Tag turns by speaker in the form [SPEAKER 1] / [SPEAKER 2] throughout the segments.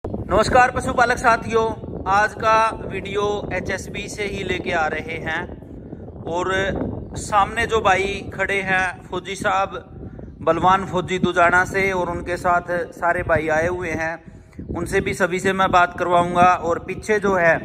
[SPEAKER 1] नमस्कार पशुपालक साथियों, आज का वीडियो एचएसबी से ही लेके आ रहे हैं और सामने जो भाई खड़े हैं फौजी साहब बलवान फौजी दुजाना से और उनके साथ सारे भाई आए हुए हैं, उनसे भी सभी से मैं बात करवाऊंगा। और पीछे जो है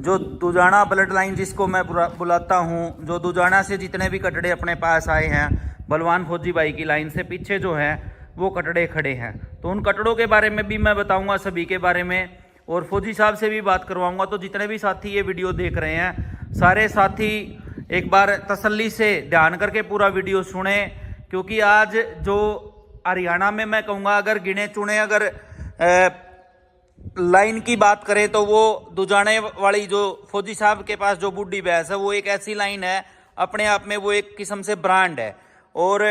[SPEAKER 1] जो दुजाना ब्लड लाइन जिसको मैं बुलाता हूं, जो दुजाना से जितने भी कटड़े अपने पास आए हैं बलवान फौजी भाई की लाइन से पीछे जो है वो कटड़े खड़े हैं, तो उन कटड़ों के बारे में भी मैं बताऊंगा, सभी के बारे में, और फौजी साहब से भी बात करवाऊंगा। तो जितने भी साथी ये वीडियो देख रहे हैं सारे साथी एक बार तसल्ली से ध्यान करके पूरा वीडियो सुने, क्योंकि आज जो हरियाणा में मैं कहूँगा अगर गिने चुने अगर लाइन की बात करें तो वो दुजाने वाली जो फौजी साहब के पास जो बूढ़ी भैंस है वो एक ऐसी लाइन है, अपने आप में वो एक किस्म से ब्रांड है। और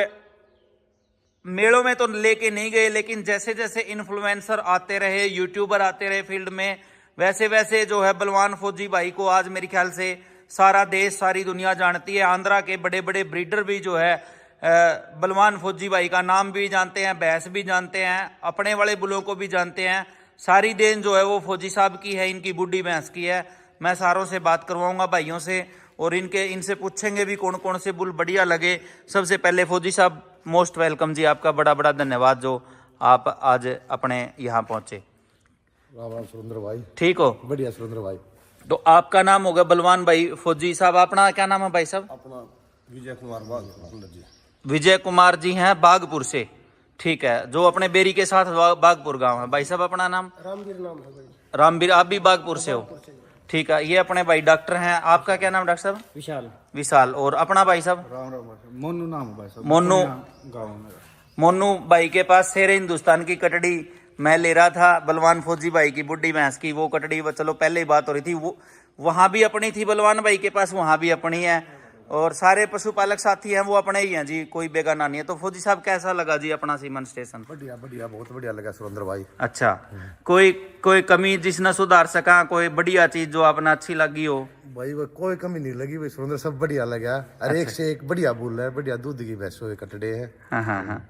[SPEAKER 1] मेलों में तो लेके नहीं गए, लेकिन जैसे जैसे इन्फ्लुएंसर आते रहे, यूट्यूबर आते रहे फील्ड में, वैसे वैसे जो है बलवान फौजी भाई को आज मेरे ख्याल से सारा देश सारी दुनिया जानती है। आंध्रा के बड़े बड़े ब्रीडर भी जो है बलवान फौजी भाई का नाम भी जानते हैं, भैंस भी जानते हैं, अपने वाले बुलों को भी जानते हैं। सारी देन जो है वो फौजी साहब की है, इनकी बूढ़ी भैंस की है। मैं सारों से बात करवाऊंगा भाइयों से और इनसे पूछेंगे भी कौन कौन से बुल बढ़िया लगे। सबसे पहले फौजी साहब मोस्ट वेलकम जी, आपका बड़ा बड़ा धन्यवाद जो आप आज अपने यहाँ पहुंचे।
[SPEAKER 2] राम राम सुरेंद्र भाई,
[SPEAKER 1] ठीक हो?
[SPEAKER 2] बढ़िया सुरेंद्र भाई।
[SPEAKER 1] तो आपका नाम होगा बलवान भाई फौजी साहब, अपना क्या नाम है भाई साहब?
[SPEAKER 2] अपना विजय कुमार बागपुर जी।
[SPEAKER 1] विजय कुमार जी हैं बागपुर से, ठीक है, जो अपने बेरी के साथ बागपुर गांव है। भाई साहब अपना नाम?
[SPEAKER 2] रामवीर नाम है भाई।
[SPEAKER 1] रामवीर, आप भी बागपुर से हो? ठीक है, ये अपने भाई डॉक्टर हैं। आपका क्या नाम डॉक्टर साहब?
[SPEAKER 3] विशाल।
[SPEAKER 1] विशाल। और अपना भाई साहब?
[SPEAKER 2] राम राम मोनू नाम है भाई साहब।
[SPEAKER 1] मोनू।
[SPEAKER 2] गाँव मेरा।
[SPEAKER 1] मोनू भाई के पास शेर हिंदुस्तान की कटड़ी मैं ले रहा था, बलवान फौजी भाई की बुढ़ी भैंस की वो कटड़ी, वो चलो पहले ही बात हो रही थी, वो वहां भी अपनी थी बलवान भाई के पास, वहां भी अपनी है, और सारे पशुपालक साथी हैं वो अपने ही हैं जी, कोई बेगाना नहीं है। तो फौजी साहब कैसा लगा जी अपना सीमन स्टेशन?
[SPEAKER 2] बढ़िया बढ़िया, बहुत बढ़िया लगा सुरेंद्र भाई।
[SPEAKER 1] अच्छा, कोई कमी जिसने सुधार सका, कोई बढ़िया चीज जो आपने अच्छी लगी हो?
[SPEAKER 2] भाई वो कोई कमी नहीं लगी भाई सुरेंद्र, सब बढ़िया लगा। अरे एक से एक बढ़िया बुल है, बढ़िया दूध की भैंसों के कटड़े हैं।
[SPEAKER 1] हाँ हाँ हाँ,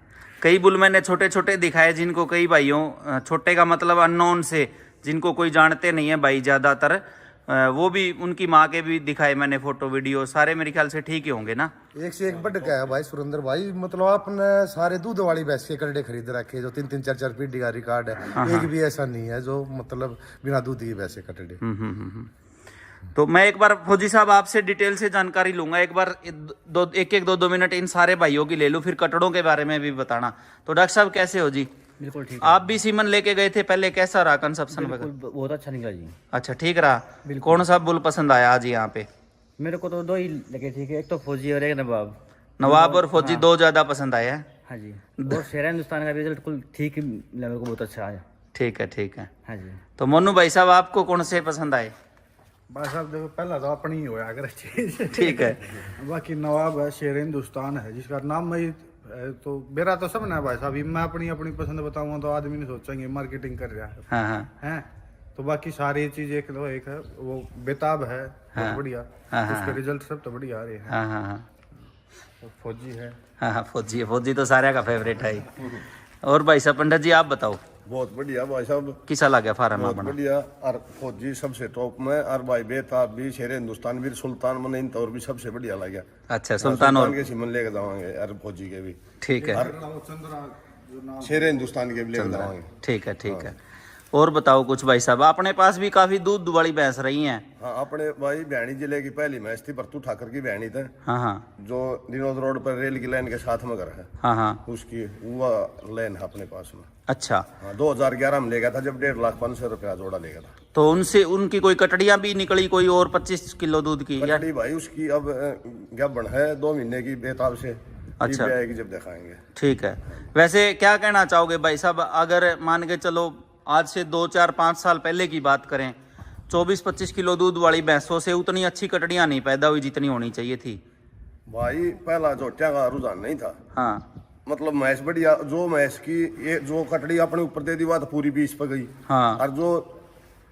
[SPEAKER 1] कई बुल मैंने छोटे छोटे दिखाए जिनको कई भाइयों, छोटे का मतलब अननोन से, जिनको कोई जानते नहीं है भाई ज्यादातर, वो भी उनकी माँ के भी दिखाए मैंने फोटो वीडियो, सारे मेरे ख्याल से ठीक ही होंगे ना?
[SPEAKER 2] एक से एक बढ़ गया है भाई सुरेंद्र भाई, मतलब आपने सारे दूध वाली भैंस के कटड़े खरीद रखे जो 3-3 4-4 पीढ़ी का रिकॉर्ड है। एक भी ऐसा नहीं है जो मतलब बिना दूध की भैंस के कटड़े।
[SPEAKER 1] तो मैं एक बार फौजी साहब आपसे डिटेल से जानकारी लूंगा, एक बार एक दो मिनट इन सारे भाइयों की ले लूं, फिर कटड़ों के बारे में भी बताना। तो डॉक्टर साहब कैसे हो जी?
[SPEAKER 3] बिल्कुल ठीक।
[SPEAKER 1] आप भी सीमन लेके गए थे पहले, कैसा रहा कंसेप्शन वगैरह?
[SPEAKER 3] बहुत अच्छा निकला जी।
[SPEAKER 1] अच्छा, ठीक रहा। कौन सा बुल पसंद आया आज यहाँ पे?
[SPEAKER 3] मेरे को तो दो ही लगे ठीक है, एक तो फौजी और एक नवाब।
[SPEAKER 1] नवाब और फौजी दो ज्यादा पसंद आए हैं?
[SPEAKER 3] हाँ जी। और शेर हिंदुस्तान का रिजल्ट कुल ठीक मेरे को बहुत अच्छा आया।
[SPEAKER 1] ठीक है ठीक है।
[SPEAKER 3] हाँ जी।
[SPEAKER 1] तो मोनू भाई साहब आपको कौन से पसंद आए?
[SPEAKER 4] भाई साहब देखो, पहला तो अपनी ही होया अगर चीज
[SPEAKER 1] ठीक है।
[SPEAKER 4] बाकी नवाब है, शेर हिंदुस्तान है, जिसका नाम मैं तो मेरा तो सब ना भाई साहब, मैं अपनी अपनी पसंद बताऊंगा तो आदमी नहीं सोचेंगे मार्केटिंग कर रहा है।
[SPEAKER 1] हाँ हाँ
[SPEAKER 4] हैं तो बाकी सारी चीज एक है, वो बेताब है, बहुत बढ़िया। उसके रिजल्ट सब तो बढ़िया आ रहे हैं।
[SPEAKER 1] हाँ हाँ हाँ
[SPEAKER 4] तो फौजी है।
[SPEAKER 1] हाँ हाँ, फौजी है, फौजी तो सारे का फेवरेट है। और भाई साहब पंडित जी आप बताओ
[SPEAKER 2] बहुत बढ़िया भाई साहब,
[SPEAKER 1] किसा लगा फार्म
[SPEAKER 2] बहुत
[SPEAKER 1] अपना?
[SPEAKER 2] बढ़िया। और फौजी सबसे टॉप में, और भाई बेताब भी, शेर हिंदुस्तान भी, सुल्तान मन इन तौर भी सबसे बढ़िया लगा।
[SPEAKER 1] अच्छा, सुल्तान और
[SPEAKER 2] के सीमन लेके जावांगे, और फौजी के भी,
[SPEAKER 1] ठीक है,
[SPEAKER 2] शेर हिंदुस्तान के भी लेके जावांगे।
[SPEAKER 1] ठीक है ठीक है। और बताओ कुछ भाई साहब, अपने पास भी काफी दूध वाली भैंस रही हैं?
[SPEAKER 2] हाँ, अपने भाई भैणी जिले की पहली मैच थी, बरतू ठाकर की भैणी थे,
[SPEAKER 1] हाँ हाँ
[SPEAKER 2] जो दिनोद रोड पर रेल की लाइन के साथ में घर है।
[SPEAKER 1] हाँ हाँ।
[SPEAKER 2] उसकी वो लाइन है अपने पास में।
[SPEAKER 1] अच्छा,
[SPEAKER 2] हाँ, 2011 में ले गया था, जब 1,50,000 रुपया जोड़ा ले गया था।
[SPEAKER 1] तो उनसे उनकी कोई कटड़ियां भी निकली कोई और 25 किलो दूध की या?
[SPEAKER 2] कटड़ी भाई उसकी अब गबन है 2 महीने की बेताब से।
[SPEAKER 1] अच्छा,
[SPEAKER 2] आएगी जब दिखाएंगे।
[SPEAKER 1] ठीक है। वैसे क्या कहना चाहोगे भाई साहब, अगर मान के चलो आज से 2 4 5 साल पहले की बात करें, 24-25 किलो दूध वाली भैंसों से उतनी अच्छी कटड़ियां नहीं पैदा हुई जितनी होनी चाहिए थी
[SPEAKER 2] भाई। पहला जोटिया का रुझान नहीं था।
[SPEAKER 1] हाँ
[SPEAKER 2] मतलब मैच बढ़िया, जो मैच की ये जो कटड़ी अपने ऊपर दे दी, तो पूरी 20 पे गई।
[SPEAKER 1] हाँ।
[SPEAKER 2] और जो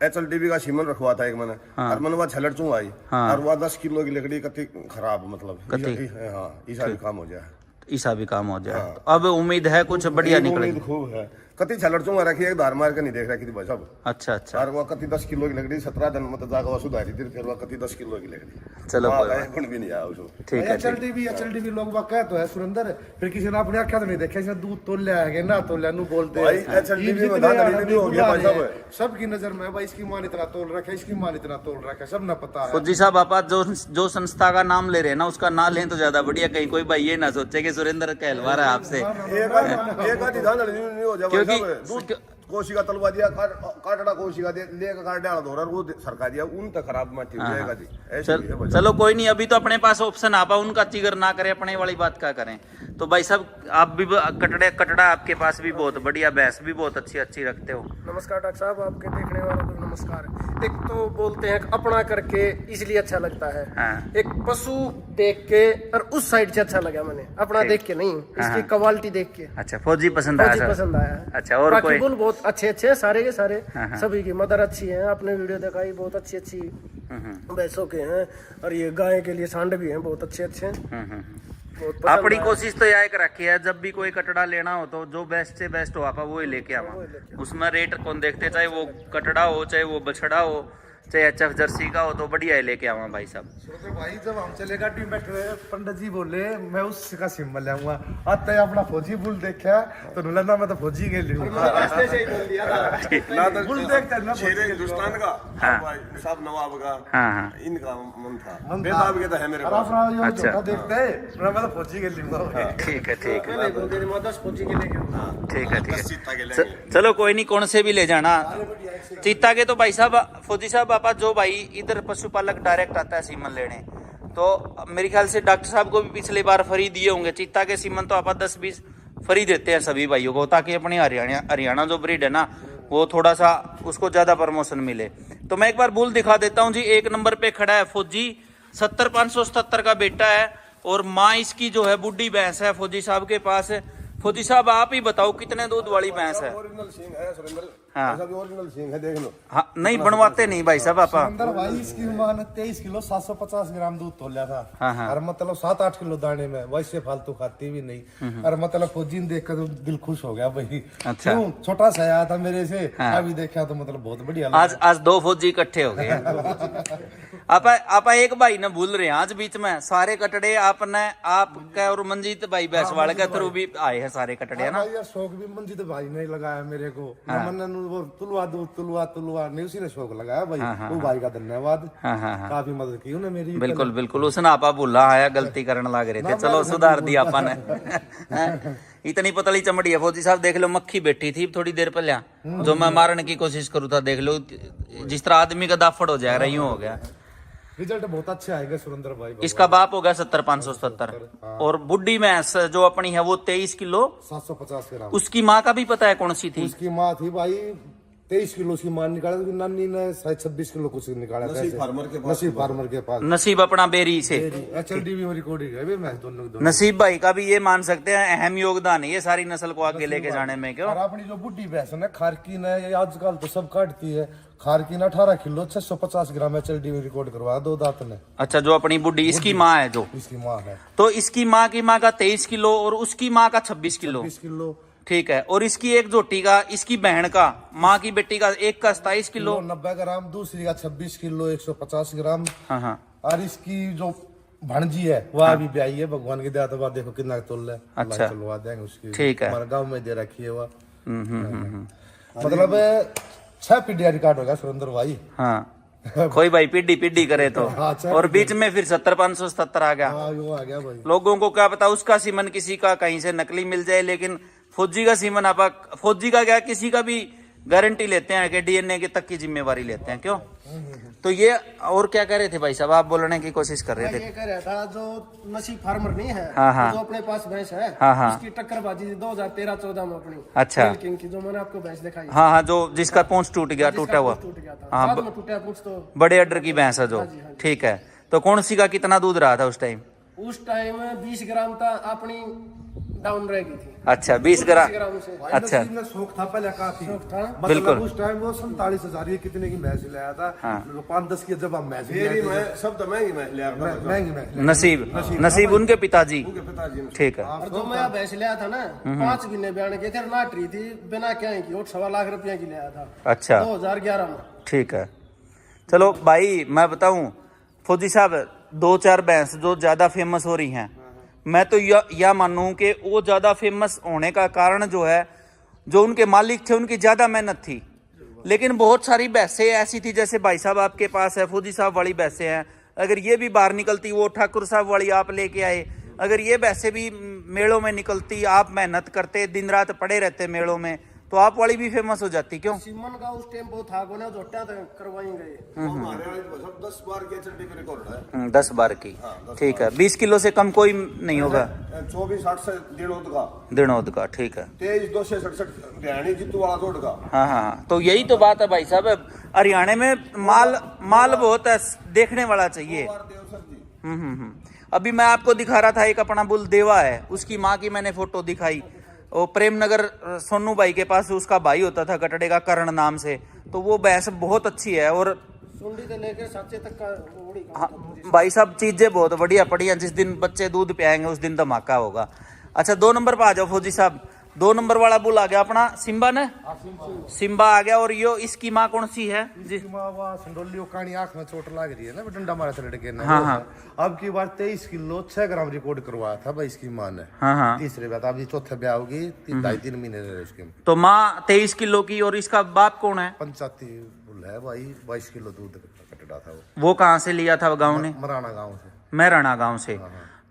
[SPEAKER 2] HLTV का सीमन रखवा था एक मैंने, और मैंने वह छलड़ चूँ आई, और वह 10 किलो की लकड़ी कति खराब, मतलब हाँ ईसा भी काम हो जाए,
[SPEAKER 1] ईसा भी काम हो जाए। तो अब उम्मीद है कुछ बढ़िया निकलेगी।
[SPEAKER 2] खूब है।
[SPEAKER 5] कति छलड़ चुंगा रखी एक धार मार के नहीं देख रखी थी भाई साहब।
[SPEAKER 1] अच्छा अच्छा
[SPEAKER 5] और वो कति 10 किलो की लकड़ी 17 दिन में तो जाकर वो सुधारी थी, फिर वो कति 10 किलो की लकड़ी।
[SPEAKER 1] चलो
[SPEAKER 5] वहाँ
[SPEAKER 1] कोई
[SPEAKER 5] गए,
[SPEAKER 1] बात
[SPEAKER 5] गुण भी नहीं आया उसको।
[SPEAKER 1] ठीक है।
[SPEAKER 2] एचएलडीबी लोग बात कहते तो है सुरेंद्र, फिर किसी ने अपने आंखें तो नहीं देखा, इसने दूध तोल लिया है ना तोल लिया नु बोलते
[SPEAKER 5] भाई एचएलडीबी में दादा नहीं हो गया भाई साहब।
[SPEAKER 2] सबकी नजर में भाई इसकी मान इतना तोल रखा है, इसकी मान इतना तोल रखा है, सब ना पता है।
[SPEAKER 1] फौजी साहब आप आज जो संस्था का नाम ले रहे हैं ना उसका ना लें तो ज्यादा बढ़िया, कहीं कोई भाई ये ना सोचे कि सुरेंद्र कहलवा रहा है आपसे।
[SPEAKER 5] एक आधी धान नहीं हो जाए भाई साहब। दूध कोशिका तलवा दिया, काटड़ा कोशिका दे लेकर काट डाला धोरा, वो सरका दिया, उन तक खराब मत हो जाएगा जी। ऐसे ही है भाई।
[SPEAKER 1] चलो कोई नहीं, अभी तो अपने पास ऑप्शन आपा उनका जिक्र ना करें, अपने वाली बात क्या करें। तो भाई साहब आप भी कटड़ा आपके पास भी बहुत बढ़िया, भैंस भी बहुत अच्छी रखते हो।
[SPEAKER 6] नमस्कार डॉक्टर साहब, आपके देखने वालों को नमस्कार। एक तो बोलते हैं अपना करके इसलिए अच्छा लगता है,
[SPEAKER 1] हाँ।
[SPEAKER 6] एक पशु देख के और उस साइड से अच्छा लगा मैंने, अपना देख के नहीं, इसकी क्वालिटी देख के।
[SPEAKER 1] अच्छा फौजी पसंद आया सर?
[SPEAKER 6] पसंद आया है।
[SPEAKER 1] अच्छा और
[SPEAKER 6] बाकी
[SPEAKER 1] कोई?
[SPEAKER 6] बुल बहुत अच्छे हैं, सारे के सारे,
[SPEAKER 1] हाँ।
[SPEAKER 6] सभी की मदर अच्छी है, आपने वीडियो दिखाई, बहुत अच्छी भैंसों के हैं, और ये गाय के लिए सांड भी हैं, बहुत अच्छे हैं। बहुत पसंद
[SPEAKER 1] अपनी
[SPEAKER 6] आया।
[SPEAKER 1] कोशिश तो यह रखी है जब भी कोई कटड़ा लेना हो तो जो बेस्ट से बेस्ट हो आपा वो ही लेके आवा। उसमें रेट कौन देखते, चाहे वो कटड़ा हो चाहे वो बछड़ा हो चाहे एचएफ जर्सी का हो, तो बढ़िया ही लेके आवा भाई साहब।
[SPEAKER 2] तो भाई जब हम चले गाड़ी में बैठे हुए पंडित जी बोले मैं उसका सिंबल लाऊंगा, आता है अपना फौजी बुल देखा तो नुलना मैं तो फौजी के लिए
[SPEAKER 6] रास्ते से ही बोल दिया था।
[SPEAKER 5] ना तो
[SPEAKER 2] बुल देखता है ना
[SPEAKER 5] शेर हिंदुस्तान का
[SPEAKER 1] हाँ।
[SPEAKER 5] भाई साहब नवाब का,
[SPEAKER 1] हाँ।
[SPEAKER 5] इनका मन था, मेरे साहब के तो है मेरे
[SPEAKER 2] और
[SPEAKER 5] पास।
[SPEAKER 2] अपना ये
[SPEAKER 1] अच्छा।
[SPEAKER 2] छोटा देखते है मैं तो फौजी के लिए
[SPEAKER 1] ठीक है ठीक है
[SPEAKER 6] पहले बोल दिया मैं 10 फौजी के लेके आऊंगा।
[SPEAKER 1] ठीक है ठीक
[SPEAKER 5] चीता के
[SPEAKER 1] है।
[SPEAKER 5] लेंगे।
[SPEAKER 1] चलो कोई नहीं, कौन से भी ले जाना चीता के। तो भाई साहब फौजी साहब आपा जो भाई इधर पशुपालक डायरेक्ट आता है सीमन लेने, तो मेरे ख्याल से डॉक्टर साहब को भी पिछली बार फ्री दिए होंगे चीता के सीमन, तो आप 10-20 फ्री देते हैं सभी भाइयों को, ताकि अपनी हरियाणा जो ब्रीड है ना वो थोड़ा सा उसको ज्यादा प्रमोशन मिले। तो मैं एक बार बुल दिखा देता हूँ जी। 1 नंबर पे खड़ा है फौजी, 70-577 का बेटा है, और माँ इसकी जो है बुड्ढी भैंस है फौजी साहब के पास। फौजी साहब आप ही बताओ कितने दूध वाली भैंस है?
[SPEAKER 5] ओरिजिनल सींग है सुरेंद्र।
[SPEAKER 1] हाँ।
[SPEAKER 5] ऐसा भी ओरिजिनल सींग है, देख लो।
[SPEAKER 1] हाँ नहीं बनवाते नहीं भाई साहब आपा।
[SPEAKER 2] अंदर भाई इसकी मान 23 किलो 750 ग्राम दूध तोल लिया था।
[SPEAKER 1] हाँ।
[SPEAKER 2] और मतलब 7-8 किलो दाने में, वैसे फालतू खाती भी नहीं। और मतलब फौजी ने देख कर तो दिल खुश हो गया भाई।
[SPEAKER 1] अच्छा।
[SPEAKER 2] क्यों छोटा सा आया था मेरे से,
[SPEAKER 1] हाँ।
[SPEAKER 2] अभी देखा तो मतलब बहुत बढ़िया लगा।
[SPEAKER 1] आज 2 फौजी इकट्ठे हो गए। आप एक भाई ने भूल रहे हैं आज बीच में, सारे कटड़े आपने आपका और मंजीत भाई भैंसवाल के थ्रू भी आए हैं सारे कटड़े है ना।
[SPEAKER 2] भाई यार शौक भी मंजित भाई ने लगाया मेरे को। मैंने वो तुलवा नहीं, उसी ने शौक लगाया भाई। वो भाई का धन्यवाद। काफी मदद की उन्हें मेरी।
[SPEAKER 1] बिल्कुल उसने आपा भूला आया, गलती करने लग रहे थे, चलो सुधार दिया आपा ने। इतनी पतली चमड़ी है फौजी साहब, देख लो मक्खी बैठी थी थोड़ी देर पहले, जो मैं मारने की कोशिश करूँ था, देख लो जिस तरह आदमी का दाफड़ हो जाएगा यूं हो गया।
[SPEAKER 2] रिजल्ट बहुत अच्छे आएगा सुरेंद्र भाई।
[SPEAKER 1] इसका बाप हो गया 70-577, और बुड्ढी भैंस जो अपनी है वो 23 किलो
[SPEAKER 2] 750 ग्राम।
[SPEAKER 1] उसकी माँ का भी पता है कौन सी थी?
[SPEAKER 2] उसकी माँ थी भाई 23 किलो की मान निकाला, तो नानी ने शायद 26 किलो कुछ निकाला था।
[SPEAKER 5] नसीब फार्मर के पास।
[SPEAKER 2] नसीब फार्मर के पास।
[SPEAKER 1] नसीब अपना बेरी से।
[SPEAKER 2] एचएलडीबी में रिकॉर्डिंग है मैं दोनों।
[SPEAKER 1] नसीब भाई का भी ये मान सकते हैं अहम योगदान है ये सारी नस्ल को आगे लेके जाने में। क्यों?
[SPEAKER 2] और अपनी जो बुड्ढी भैंस है ना खारकीन है, ये आजकल तो सब काटती है। खारकीन 18 किलो 650 ग्राम एचएलडीबी रिकॉर्ड करवाया 2 दांत ने।
[SPEAKER 1] अच्छा जो अपनी बुड्ढी इसकी माँ है जो,
[SPEAKER 2] इसकी माँ है
[SPEAKER 1] तो इसकी माँ की माँ का 23 किलो और उसकी माँ का 26 किलो।
[SPEAKER 2] 20 किलो।
[SPEAKER 1] ठीक है, और इसकी एक जोटी का, इसकी बहन का, माँ की बेटी का एक का 27 किलो
[SPEAKER 2] 90 ग्राम, दूसरी का 26 किलो 150 ग्राम।
[SPEAKER 1] हाँ।
[SPEAKER 2] और इसकी जो भणजी है वह अभी ब्याही है, भगवान की दया तो बाद देखो कितना तोल है।
[SPEAKER 1] अच्छा।
[SPEAKER 2] चलवा देंगे उसकी।
[SPEAKER 1] ठीक है।
[SPEAKER 2] हमारे गाँव में दे रखी है वह। मतलब 6 पीढ़िया रिकॉर्ड होगा सुरेंद्र भाई।
[SPEAKER 1] हाँ कोई भाई पीढ़ी करे तो। और बीच में फिर 70-577 आ गया।
[SPEAKER 2] हाँ वो आ गया भाई।
[SPEAKER 1] लोगों को क्या पता उसका सीमन किसी का कहीं से नकली मिल जाए, लेकिन फौजी का सीमन आपा, फौजी का क्या किसी का भी गारंटी लेते हैं कि डीएनए के तक की जिम्मेवारी लेते हैं। क्यों? तो ये और क्या कह रहे थे भाई साहब, आप बोलने की कोशिश कर रहे
[SPEAKER 6] मैं
[SPEAKER 1] थे?
[SPEAKER 6] ये कह रहा था जो नसीब फार्मर नहीं है,
[SPEAKER 1] हाँ।
[SPEAKER 6] जो अपने पास भैंस है,
[SPEAKER 1] हाँ।
[SPEAKER 6] उसकी टक्करबाजी 2013-14 में अपनी
[SPEAKER 1] अच्छा।
[SPEAKER 6] रेल किंग की, जो मैंने आपको भैंस दिखाई।
[SPEAKER 1] हाँ जो जिसका पूंछ टूट गया,
[SPEAKER 6] जिसका
[SPEAKER 1] टूटा हुआ,
[SPEAKER 6] पूंछ टूट गया था।
[SPEAKER 1] हाँ,
[SPEAKER 6] बाद में टूटा पूंछ तो
[SPEAKER 1] बड़े अड्डर की भैंस है जो। ठीक है, तो कौन सी का कितना दूध रहा था उस टाइम?
[SPEAKER 6] उस टाइम 20 ग्राम था अपनी डाउन रह गई थी।
[SPEAKER 1] अच्छा 20 ग्राम।
[SPEAKER 6] ग्राम से
[SPEAKER 1] अच्छा
[SPEAKER 2] नसीब में शौक था पहले काफी,
[SPEAKER 6] था।
[SPEAKER 1] बिल्कुल।
[SPEAKER 2] मतलब उस टाइम वो 47,000 ये कितने की मैच लाया था, 5-10 की जब हम मैच
[SPEAKER 5] मेरी मैं सब तो महंगी मैं लिया करता था।
[SPEAKER 2] महंगी मैच
[SPEAKER 1] नसीब उनके पिताजी।
[SPEAKER 5] उनके पिताजी ने
[SPEAKER 1] ठीक है।
[SPEAKER 6] और जो मैं भैंस लिया था ना 5 महीने बयान के थे, नाट रही थी बिना क्या की, और 1.25 लाख रुपया की लिया था
[SPEAKER 1] अच्छा
[SPEAKER 6] 2011 में।
[SPEAKER 1] ठीक है। चलो भाई मैं बताऊं फौजी साहब, 2-4 भैंस जो ज्यादा फेमस हो रही हैं, मैं तो यह मानूं कि वो ज्यादा फेमस होने का कारण जो है, जो उनके मालिक थे उनकी ज्यादा मेहनत थी। लेकिन बहुत सारी भैंसें ऐसी थी, जैसे भाई साहब आपके पास है फौजी साहब वाली भैंसें हैं, अगर ये भी बाहर निकलती, वो ठाकुर साहब वाली आप लेके आए, अगर ये भैंसें भी मेलों में निकलती, आप मेहनत करते दिन रात पड़े रहते मेलों में, तो आप वाली भी फेमस हो जाती। क्यों?
[SPEAKER 6] सिमन का उस टाइम बहुत था गोना जोटा तो करवाई गए।
[SPEAKER 5] हमारे वाले तो सब 10 बार के चड्डी का रिकॉर्ड है।
[SPEAKER 1] 10 बार की। ठीक है। 20 किलो से कम कोई नहीं होगा।
[SPEAKER 5] 24-8 से दिनोद का,
[SPEAKER 1] दिनोद का। ठीक है।
[SPEAKER 5] 23-267 हरियाणी जीतू वाला रोड का।
[SPEAKER 1] हाँ हाँ हाँ, तो यही तो बात है भाई साहब, हरियाणा में माल बहुत है, देखने वाला चाहिए। अभी मैं आपको दिखा रहा था, एक अपना बुल देवा है, उसकी माँ की मैंने फोटो दिखाई, वो प्रेमनगर सोनू भाई के पास उसका भाई होता था कटड़े का, करण नाम से, तो वो भैंस बहुत अच्छी है। और
[SPEAKER 6] सुंडी से लेकर साचे तक का उड़ी का
[SPEAKER 1] हाँ भाई साहब, चीजें बहुत बढ़िया पड़ी हैं, जिस दिन बच्चे दूध पियाएंगे उस दिन धमाका होगा। अच्छा 2 नंबर पे आ जाओ फौजी साहब। 2 नंबर वाला बुल आ गया अपना सिम्बा ने, सिम्बा आ गया। और यो इसकी माँ कौन सी है जी?
[SPEAKER 2] संडोलियो कानी आंख में चोट लग रही है ना, डंडा मारा था लड़के ने।
[SPEAKER 1] हाँ, हाँ।
[SPEAKER 2] अब की बार 23 किलो 6 ग्राम रिकॉर्ड करवाया था भाई इसकी माँ ने।
[SPEAKER 1] हाँ हाँ।
[SPEAKER 2] तीसरे बात, अभी चौथे ब्याह होगी, 2.5-3 महीने रहे उसके।
[SPEAKER 1] तो माँ 23 किलो की, और इसका बाप कौन है?
[SPEAKER 2] 85 बुल है भाई, 22 किलो दूध कटड़ा था
[SPEAKER 1] वो कहाँ से लिया था गाँव ने?
[SPEAKER 2] मराना गाँव से।
[SPEAKER 1] मैराना गाँव से।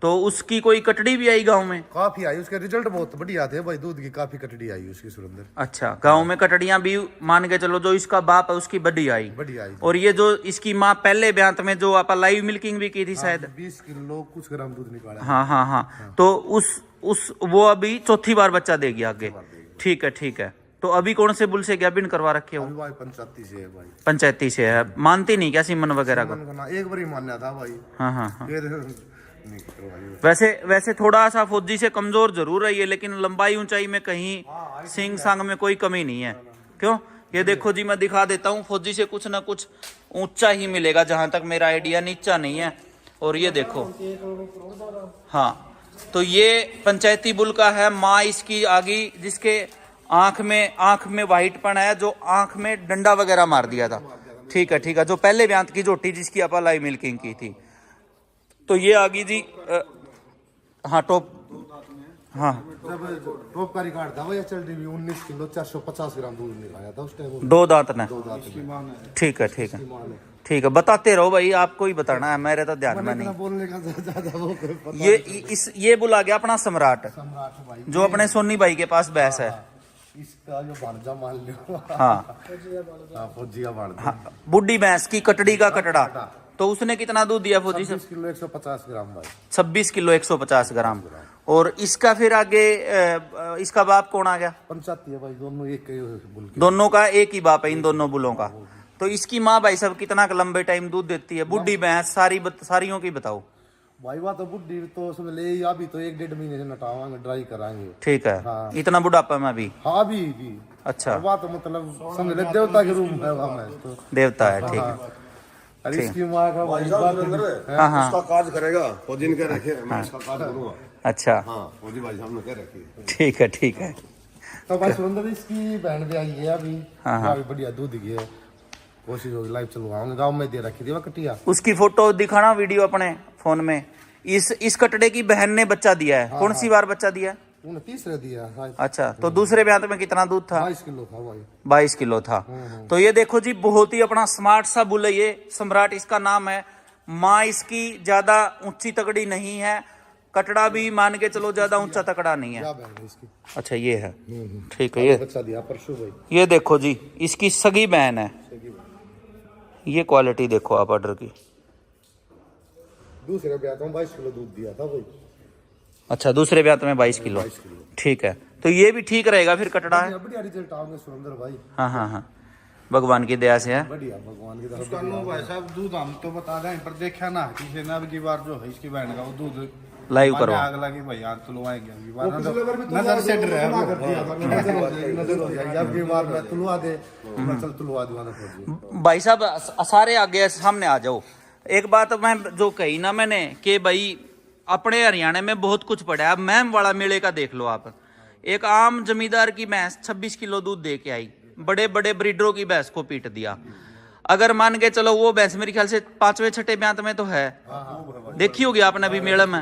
[SPEAKER 1] तो उसकी कोई कटड़ी भी आई गाँव में?
[SPEAKER 2] काफी आई, उसके रिजल्ट बहुत बढ़िया थे भाई, दूध की काफी कटड़ी आई उसकी सुरेंद्र।
[SPEAKER 1] अच्छा, गांव में कटड़ियां भी मान के चलो, जो इसका बाप है उसकी बड़ी आई।
[SPEAKER 2] बढ़िया आई।
[SPEAKER 1] और ये जो इसकी माँ पहले ब्यांत में जो आप लाइव मिल्किंग भी की थी शायद।
[SPEAKER 2] 20 किलो कुछ ग्राम दूध निकाला।
[SPEAKER 1] हाँ हाँ हाँ। तो उस वो अभी चौथी बार बच्चा देगी आगे। ठीक है ठीक है। तो अभी कौन से बुल से क्या बिन करवा रखे हो?
[SPEAKER 2] अभी भाई 85 से है भाई।
[SPEAKER 1] पंचायती से है। मानती नहीं क्या सिमन वगैरह को?
[SPEAKER 2] एक बार ही मान्या था भाई,
[SPEAKER 1] हाँ हाँ हाँ।
[SPEAKER 2] फिर नहीं करवाई।
[SPEAKER 1] वैसे थोड़ा सा फौजी से कमजोर जरूर है ये, लेकिन लंबाई ऊंचाई में कहीं सिंग सांग में कोई कमी नहीं है। क्यों? ये देखो जी, मैं दिखा देता हूँ, फौजी से कुछ ना कुछ ऊंचा ही मिलेगा जहां तक मेरा आइडिया, नीचा नहीं है। और ये देखो, हाँ, तो ये पंचायती बुल का है। माँ इसकी आगी, जिसके आंख में व्हाइटपन है, जो आंख में डंडा वगैरह मार दिया था। ठीक है ठीक है। जो पहले ब्यांत की झोटी जिसकी अपा लाइव मिल्किंग की थी, तो ये आ गई जी। हाँ टॉप, हाँ
[SPEAKER 2] जब टॉप का रिकॉर्ड था वो चल रही 19 किलो 450 ग्राम दूध निकाला था उस टाइम।
[SPEAKER 1] 2 दांत ने।
[SPEAKER 2] दांत
[SPEAKER 1] ठीक है ठीक है ठीक है। बताते रहो भाई, आपको ही बताना है, मेरे तो ध्यान में नहीं।
[SPEAKER 2] बोलने का ज्यादा वो पता
[SPEAKER 1] ये बुला गया अपना सम्राट,
[SPEAKER 2] सम्राट भाई,
[SPEAKER 1] जो अपने सोनी भाई के पास भैंस है।
[SPEAKER 2] इसका जो भांजा मान लो।
[SPEAKER 1] हाँ
[SPEAKER 2] फौजी का भांजा।
[SPEAKER 1] हाँ, बुड्ढी भैंस की कटड़ी का कटड़ा। तो उसने कितना दूध दिया फौजी से?
[SPEAKER 2] 26 किलो 150 ग्राम भाई।
[SPEAKER 1] 26 किलो 150 ग्राम। और इसका फिर आगे इसका बाप कौन आ गया?
[SPEAKER 2] 85 है भाई, दोनों एक ही बुल के।
[SPEAKER 1] दोनों का एक ही बाप है इन दोनों बुलों का। तो इसकी माँ भाई साहब कितना लंबे टाइम दूध देती है? बुड्ढी भैंस सारियों की बताओ
[SPEAKER 2] भाई। वह तो बुड्ढी तो उसमें ले अभी तो 1-1.5 महीने से नटावांगे, ड्राई कराएंगे।
[SPEAKER 1] ठीक है।
[SPEAKER 2] हाँ।
[SPEAKER 1] इतना बुढ़ापा में भी?
[SPEAKER 2] हाँ भी।
[SPEAKER 1] अच्छा,
[SPEAKER 2] वह तो मतलब समझ ले देवता के रूप में है वह, तो
[SPEAKER 1] देवता है। ठीक है।
[SPEAKER 2] अरे इसकी माँ का भाई
[SPEAKER 5] साहब सुरेंद्र
[SPEAKER 1] हाँ।
[SPEAKER 5] उसका काज करेगा, फौजी ने कह रखे, मैं इसका काज करूंगा।
[SPEAKER 1] अच्छा
[SPEAKER 5] हाँ, फौजी भाई साहब ने कह रखी है।
[SPEAKER 1] ठीक है ठीक है।
[SPEAKER 2] तो भाई सुरेंद्र इसकी बहन भी आई है अभी।
[SPEAKER 1] हाँ।
[SPEAKER 2] अभी बढ़िया दूध की है, कोशिश होगी लाइव चलवाऊंगा। गांव में दे रखी थी वह कटिया।
[SPEAKER 1] उसकी फोटो दिखाना वीडियो अपने फोन में। इस कटड़े की बहन ने बच्चा दिया है। कौन सी बार बच्चा दिया?
[SPEAKER 2] उन्होंने तीसरे दिया।
[SPEAKER 1] अच्छा, तो दूसरे ब्याह में कितना दूध था?
[SPEAKER 2] 22 किलो था भाई।
[SPEAKER 1] 22 किलो था। तो ये देखो जी, बहुत ही अपना स्मार्ट सा बुल है ये, सम्राट इसका नाम है। माँ इसकी ज्यादा ऊंची तकड़ी नहीं है, कटड़ा भी मान के चलो ज्यादा ऊंचा तकड़ा नहीं है।
[SPEAKER 2] क्या बहन है इसकी?
[SPEAKER 1] अच्छा ये है। ठीक है। ये
[SPEAKER 2] बच्चा दिया परसों भाई।
[SPEAKER 1] ये देखो जी, इसकी सगी बहन है। ये क्वालिटी देखो आप ऑर्डर की।
[SPEAKER 2] दूसरे ब्याह में 22 किलो दूध दिया था भाई।
[SPEAKER 1] अच्छा, दूसरे ब्याह में 22 किलो। ठीक है। तो ये भी ठीक रहेगा फिर, कटड़ा है।
[SPEAKER 2] बढ़िया रिजल्ट आओगे सुरेंद्र भाई।
[SPEAKER 1] हाँ हाँ हाँ, भगवान की दया से है।
[SPEAKER 2] बढ़िया, भगवान की तरफ।
[SPEAKER 4] उसका नो भाई साहब दूध हम तो बता दें, पर देखा ना किसी ने अब की बार जो है इसकी बहन का वो दूध
[SPEAKER 1] लाइव
[SPEAKER 4] मैंने
[SPEAKER 1] करवा।
[SPEAKER 4] आग लगी भाई यार तुलवाएंगे अभी बार नजर से डर है
[SPEAKER 2] मना कर दिया था, नजर हो जाएगी, नजर हो जाएगी, अब की बार मैं तुलवा दे, मैं चल तुलवा दूंगा ना फौजी।
[SPEAKER 1] भाई साहब सारे आगे सामने आ जाओ। एक बात मैं जो कही ना मैंने कि भाई अपने हरियाणा में बहुत कुछ पड़ा है। अब मैम वाला मेले का देख लो आप, एक आम जमींदार की भैंस 26 किलो दूध दे के आई, बड़े बड़े ब्रीडरों की भैंस को पीट दिया। अगर मान के चलो वो भैंस मेरे ख्याल से 5वें 6ठे ब्यात में तो है, देखी होगी आपने अभी मेले में,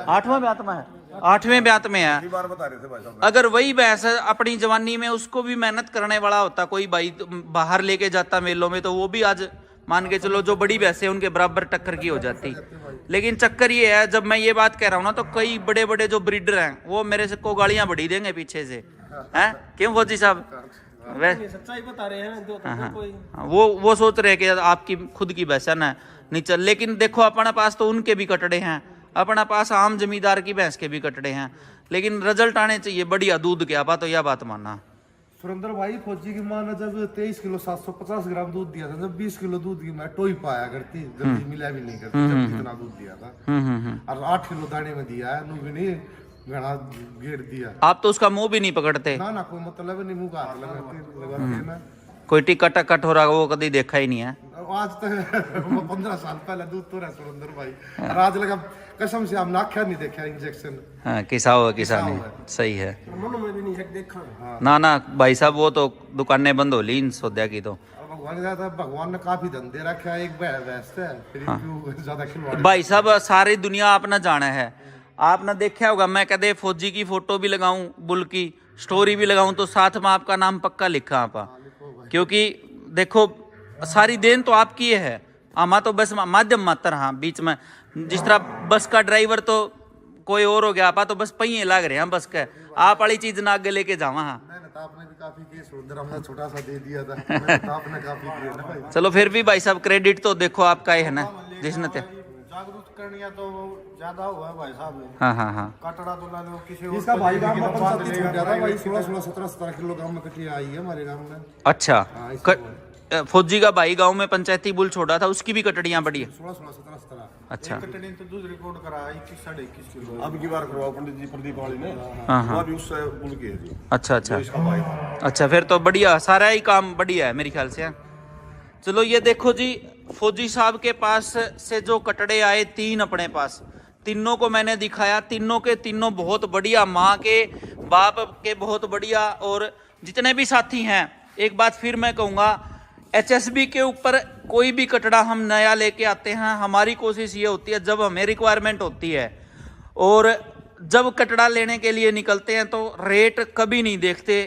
[SPEAKER 1] 8वां ब्यात में है, 8वें ब्यात में है।
[SPEAKER 5] बार बता रहे थे भाई साहब।
[SPEAKER 1] अगर वही भैंस अपनी जवानी में उसको भी मेहनत करने वाला होता कोई भाई, तो बाहर लेके जाता मेलों में, तो वो भी आज मान के चलो जो बड़ी भैंसें उनके बराबर टक्कर की हो जाती। लेकिन चक्कर ये है, जब मैं ये बात कह रहा हूँ ना, तो कई बड़े बड़े जो ब्रीडर हैं वो मेरे से को गालियां बढ़ी देंगे पीछे से, हैं क्यों फौजी साहब?
[SPEAKER 6] सच्चाई बता रहे हैं, जो कोई
[SPEAKER 1] वो सोच रहे कि आपकी खुद की भैंस है ना नहीं चल। लेकिन देखो अपने पास तो उनके भी कटड़े हैं, अपना पास आम जमींदार की भैंस के भी कटड़े हैं, लेकिन रिजल्ट आने चाहिए बढ़िया दूध के। आप तो यह बात मानना
[SPEAKER 2] सुरेंद्र भाई, फौजी की मां ने जब 23 किलो 750 ग्राम दूध दिया था, जब 20 किलो दूध की मैं टोई पाया करती, जल्दी मिला भी नहीं करती, जब इतना दूध दिया था। और 8 किलो दाने में दिया है, नू भी नहीं घना घेर दिया।
[SPEAKER 1] आप तो उसका मुंह भी नहीं पकड़ते,
[SPEAKER 2] ना कोई मतलब नहीं, मुंह का हाथ लगाते ना।
[SPEAKER 1] कोई टिक्का टक्का ठोरा वो कभी देखा ही नहीं है।
[SPEAKER 2] आज तक 15 साल पहले दूध तो रहा सुरेंद्र भाई, और आज लगा कसम से हमने आख्या नहीं देखा इंजेक्शन।
[SPEAKER 1] हाँ, किसा हुआ किसा नहीं, सही है।
[SPEAKER 6] मन में भी नहीं है देखा।
[SPEAKER 1] ना ना भाई साहब, वो तो दुकानें बंद हो ली इन सौदे की। तो
[SPEAKER 2] भगवान ने था, भगवान ने काफी धन दे रखा है, एक भैंस है, फिर क्यों ज्यादा खिलवाड़।
[SPEAKER 1] भाई साहब सारी दुनिया आपने जाना है, आपने देखा होगा, मैं कदे फौजी की फोटो भी लगाऊं, बुल की स्टोरी भी लगाऊं, तो साथ में आपका नाम पक्का लिखा आप, क्योंकि देखो सारी देन तो आपकी है, आमा तो बस माध्यम मात्र। हाँ, बीच में जिस तरह बस का ड्राइवर तो कोई और हो गया, आप तो बस पहिए लाग रहे हैं बस के, आप वाली चीज ना आगे लेके जावा। हाँ,
[SPEAKER 2] आपने भी काफी किए सुरेंद्र, हमने छोटा सा दे दिया था, आपने काफी किए ना भाई।
[SPEAKER 1] चलो फिर भी भाई साहब क्रेडिट तो देखो आपका ही है ना, जिसने
[SPEAKER 4] जागरूक करनी है तो ज्यादा हुआ है भाई साहब।
[SPEAKER 1] हाँ हाँ हाँ,
[SPEAKER 4] कटड़ा तो ला लो किसी
[SPEAKER 2] इसका भाई गांव में 5 छूट गया था भाई, 16 17 17 किलो गांव में कटी आई है हमारे गांव में।
[SPEAKER 1] अच्छा फौजी का भाई गांव में पंचायती बुल छोड़ा था, उसकी भी कटड़ियां बड़ी है।
[SPEAKER 2] 16 17 17।
[SPEAKER 1] अच्छा,
[SPEAKER 4] कटड़ी तो दूसरी रिकॉर्ड करा 21 साढ़े 21 किलो।
[SPEAKER 5] अब की बार करवाओ पंडित जी, प्रदीप वाली ने,
[SPEAKER 1] हाँ हाँ,
[SPEAKER 5] वो भी उससे बुल के है जी,
[SPEAKER 1] अच्छा अच्छा
[SPEAKER 5] इसका भाई था।
[SPEAKER 1] अच्छा, फिर तो बढ़िया, सारा ही काम बढ़िया है मेरे ख्याल से। चलो ये देखो जी, फौजी साहब के पास से जो कटड़े आए 3 अपने पास, तीनों को मैंने दिखाया, तीनों के तीनों बहुत बढ़िया, माँ के बाप के बहुत बढ़िया। और जितने भी साथी हैं, एक बात फिर मैं कहूँगा, HSB के ऊपर कोई भी कटड़ा हम नया लेके आते हैं, हमारी कोशिश ये होती है जब हमें रिक्वायरमेंट होती है और जब कटड़ा लेने के लिए निकलते हैं तो रेट कभी नहीं देखते,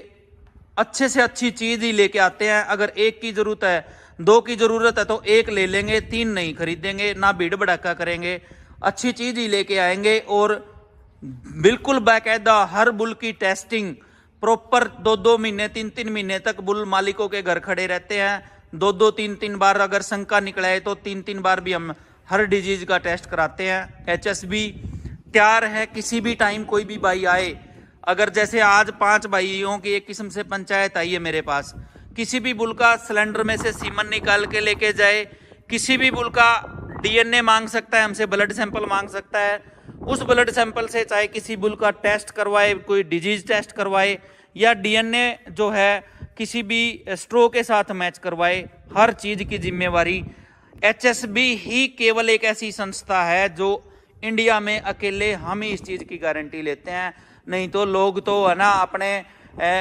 [SPEAKER 1] अच्छे से अच्छी चीज ही लेके आते हैं। अगर 1 की जरूरत है, 2 की जरूरत है तो 1 ले लेंगे, 3 नहीं खरीदेंगे, ना भीड़ भड़ाका करेंगे, अच्छी चीज ही लेके आएंगे। और बिल्कुल बाकायदा हर बुल की टेस्टिंग प्रॉपर 2-2 महीने 3-3 महीने तक बुल मालिकों के घर खड़े रहते हैं, 2-2 3-3 बार अगर शंका निकला है तो 3-3 बार भी हम हर डिजीज का टेस्ट कराते हैं। HSB तैयार है, किसी भी टाइम कोई भी भाई आए, अगर जैसे आज 5 भाइयों की एक किस्म से पंचायत आई है मेरे पास, किसी भी बुल का सिलेंडर में से सीमन निकाल के लेके जाए, किसी भी बुल का DNA मांग सकता है हमसे, ब्लड सैंपल मांग सकता है, उस ब्लड सैंपल से चाहे किसी बुल का टेस्ट करवाए, कोई डिजीज टेस्ट करवाए, या DNA जो है किसी भी स्ट्रो के साथ मैच करवाए, हर चीज की जिम्मेवारी HSB ही केवल एक ऐसी संस्था है जो इंडिया में अकेले हम ही इस चीज की गारंटी लेते हैं। नहीं तो लोग तो है ना अपने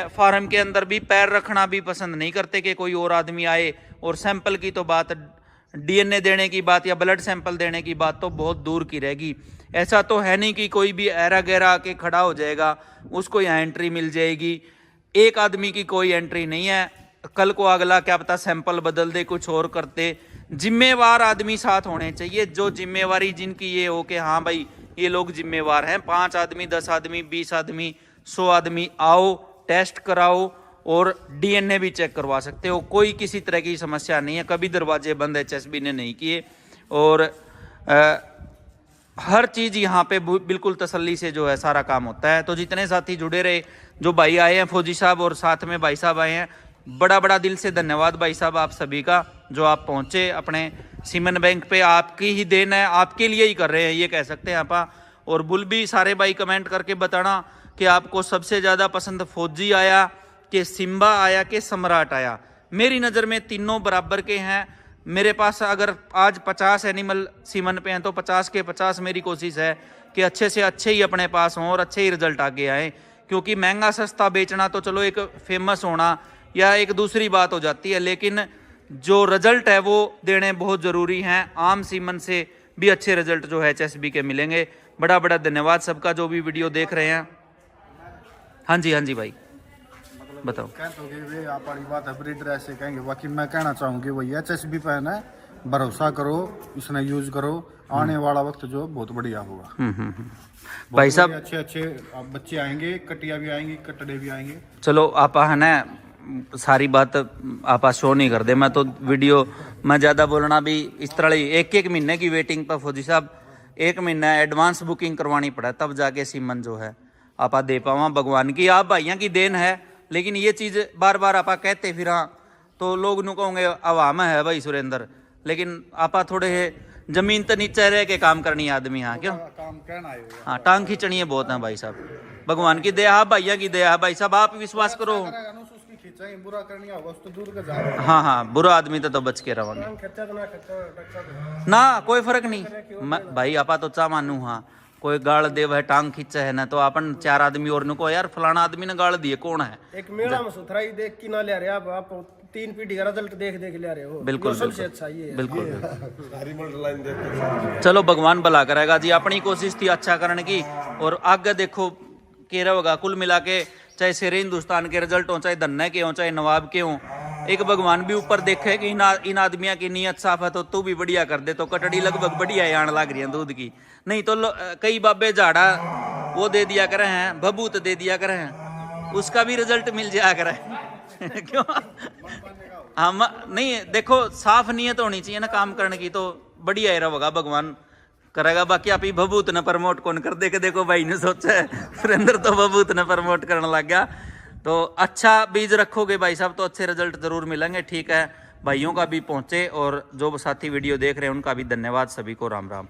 [SPEAKER 1] फार्म के अंदर भी पैर रखना भी पसंद नहीं करते कि कोई और आदमी आए, और सैंपल की तो बात, DNA देने की बात या ब्लड सैंपल देने की बात तो बहुत दूर की रहेगी। ऐसा तो है नहीं कि कोई भी ऐरा गैरा आके खड़ा हो जाएगा उसको यहाँ एंट्री मिल जाएगी, एक आदमी की कोई एंट्री नहीं है। कल को अगला क्या पता सैंपल बदल दे, कुछ और करते, जिम्मेवार आदमी साथ होने चाहिए, जो जिम्मेवारी जिनकी ये हो कि हाँ भाई ये लोग जिम्मेवार हैं, 5 आदमी 10 आदमी 20 आदमी 100 आदमी आओ, टेस्ट कराओ और DNA भी चेक करवा सकते हो, कोई किसी तरह की समस्या नहीं है। कभी दरवाजे बंद HSB ने नहीं किए, और हर चीज़ यहाँ पे बिल्कुल तसल्ली से जो है सारा काम होता है। तो जितने साथी जुड़े रहे, जो भाई आए हैं फौजी साहब और साथ में भाई साहब आए हैं, बड़ा बड़ा दिल से धन्यवाद भाई साहब आप सभी का, जो आप पहुँचे अपने सीमेंट बैंक पे, आपकी ही देन है, आपके लिए ही कर रहे हैं ये कह सकते हैं आप। और बुल भी सारे भाई कमेंट करके बताना कि आपको सबसे ज़्यादा पसंद फौजी आया कि सिम्बा आया कि सम्राट आया। मेरी नज़र में तीनों बराबर के हैं। मेरे पास अगर आज 50 एनिमल सीमन पे हैं तो 50 के 50 मेरी कोशिश है कि अच्छे से अच्छे ही अपने पास हों और अच्छे ही रिजल्ट आगे आए, क्योंकि महंगा सस्ता बेचना तो चलो एक फेमस होना या एक दूसरी बात हो जाती है, लेकिन जो रिजल्ट है वो देने बहुत ज़रूरी हैं। आम सीमन से भी अच्छे रिजल्ट जो है HSB के मिलेंगे। बड़ा बड़ा धन्यवाद सबका जो भी वीडियो देख रहे हैं। हाँ जी भाई बताओ।
[SPEAKER 4] कहते हो कि वे आप वाली बात है, ब्रीडर ऐसे कहेंगे। बाकी मैं कहना चाहूँगी वही HSB पे है ना, भरोसा करो, इसने यूज करो, आने वाला वक्त जो बहुत बढ़िया होगा।
[SPEAKER 1] भाई साहब
[SPEAKER 4] अच्छे अच्छे बच्चे आएंगे, कटिया भी आएंगी, कटड़े भी आएंगे।
[SPEAKER 1] चलो आप है ना सारी बात आप शो नहीं कर दे, मैं तो वीडियो मैं ज़्यादा बोलना भी इस तरह ही। एक महीने की वेटिंग पर फौजी साहब 1 महीना एडवांस बुकिंग करवानी पड़ा, तब जाके सीमन जो है आप दे पावा। भगवान की आप भाइयों की देन है, लेकिन ये चीज़ बार बार आप कहते फिर हाँ तो लोग नू कहोगे हवा में है भाई सुरेंद्र, लेकिन आप थोड़े जमीन तो नीचे रह के काम करनी आदमी। हाँ क्यों
[SPEAKER 4] काम कहना है
[SPEAKER 1] हाँ टांग खींचनी है बहुत है भाई साहब। भगवान की दया भाइयों की दया भाई साहब, आप विश्वास करो।
[SPEAKER 4] बुरा करनी होगा तो दूर का जा।
[SPEAKER 1] हाँ बुरा आदमी तो बच के रहोगे ना, कोई फर्क नहीं। भाई आपा तो चा मानू हाँ कोई गाल दे वह टांग खींचा है ना तो अपन 4 आदमी और को यार फलाना आदमी ने गाल दिए कौन है।
[SPEAKER 6] एक मेला में सुथराई देख के ना ले रहे आप 3 पीढ़ी का रिजल्ट देख ले रहे हो।
[SPEAKER 1] बिल्कुल
[SPEAKER 6] सबसे अच्छा ये
[SPEAKER 1] बिल्कुल। चलो भगवान भला करेगा जी, अपनी कोशिश थी अच्छा करने की और आगे देखो क्या होगा। कुल मिला के चाहे शेरे हिंदुस्तान के रिजल्ट हो, चाहे धन्ने के हो, चाहे नवाब के हो, एक भगवान भी ऊपर देखे कि इन आदमियों की नीयत साफ है तो तू भी बढ़िया कर दे। तो कटड़ी लगभग बढ़िया ही आने लग रही है दूध की, नहीं तो कई बाबे झाड़ा वो दे दिया करे हैं, भभूत दे दिया करे हैं, उसका भी रिजल्ट मिल जाया करे क्यों हम नहीं देखो साफ नीयत होनी चाहिए ना काम करने की, तो बढ़िया ही रहेगा भगवान करेगा। बाकी आप ही भभूत ने प्रमोट कौन कर दे के देखो भाई ने सोचा है सुरेंद्र तो भभूत ने प्रमोट करने लग गया। तो अच्छा बीज रखोगे भाई साहब तो अच्छे रिजल्ट जरूर मिलेंगे। ठीक है भाइयों का भी पहुंचे और जो साथी वीडियो देख रहे हैं उनका भी धन्यवाद। सभी को राम राम।